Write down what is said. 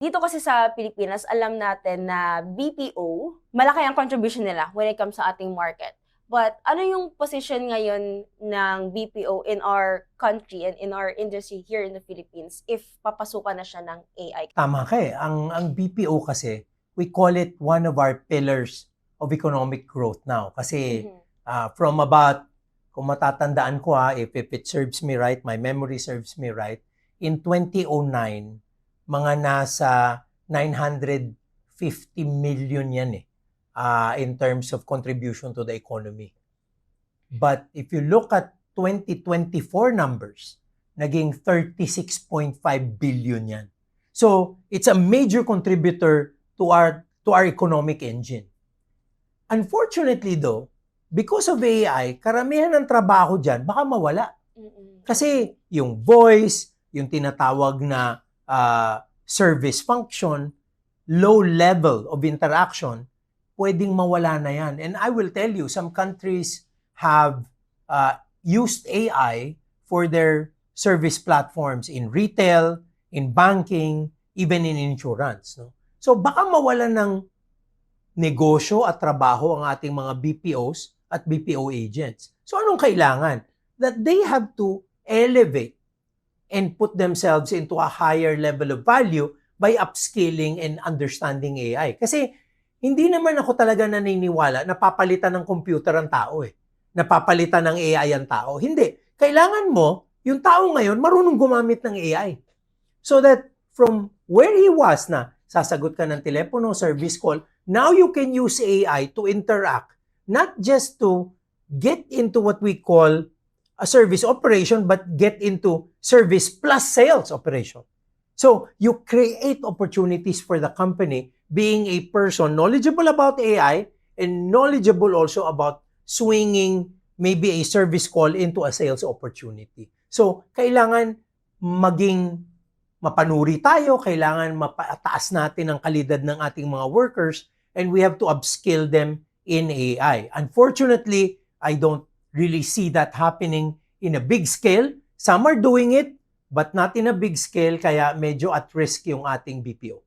Dito kasi sa Pilipinas, alam natin na BPO, malaki ang contribution nila when it comes sa ating market. But ano yung position ngayon ng BPO in our country and in our industry here in the Philippines if papasukan na siya ng AI? Tama ka eh. Ang BPO kasi, we call it one of our pillars of economic growth now. Kasi Mhm. from about, kung matatandaan ko if it serves me right, my memory serves me right, in 2009, mga nasa 950 million yan in terms of contribution to the economy. But if you look at 2024 numbers, naging 36.5 billion yan. So, it's a major contributor to our economic engine. Unfortunately though, because of AI, karamihan ng trabaho dyan baka mawala. Kasi yung voice, yung tinatawag na service function, low level of interaction, pwedeng mawala na yan. And I will tell you, some countries have used AI for their service platforms in retail, in banking, even in insurance. No? So baka mawala ng negosyo at trabaho ang ating mga BPOs at BPO agents. So anong kailangan? That they have to elevate and put themselves into a higher level of value by upskilling and understanding AI. Kasi hindi naman ako talaga naniniwala na papalitan ng computer ang tao Napapalitan ng AI ang tao. Hindi. Kailangan mo, yung tao ngayon, marunong gumamit ng AI. So that from where he was na sasagot ka ng telepono, service call, now you can use AI to interact, not just to get into what we call a service operation, but get into service plus sales operation. So you create opportunities for the company being a person knowledgeable about AI and knowledgeable also about swinging maybe a service call into a sales opportunity. So kailangan maging mapanuri tayo, kailangan mapataas natin ang kalidad ng ating mga workers, and we have to upskill them in AI. Unfortunately, I don't really see that happening in a big scale. Some are doing it, but not in a big scale, kaya medyo at risk yung ating BPO.